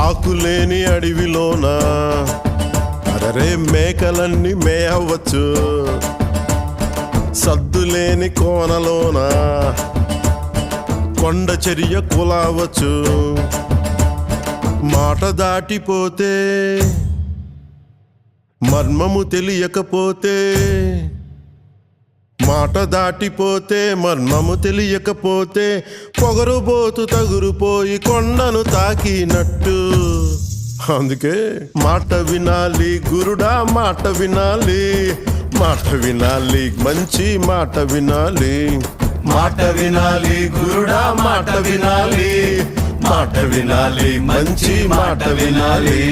ఆకులేని అడవిలోన అరే మేకలన్నీ మేయవచ్చు. సద్దులేని కోనలోన కొండ చర్య కులావచ్చు. మాట దాటిపోతే మర్మము తెలియకపోతే, మాట దాటిపోతే మర్మము తెలియకపోతే పొగరుబోతు తగురుపోయి కొండను తాకినట్టు. అందుకే మాట వినాలి గురుడా, మాట వినాలి, మాట వినాలి, మంచి మాట వినాలి. మాట వినాలి గురుడా, మాట వినాలి, మాట వినాలి, మంచి మాట వినాలి.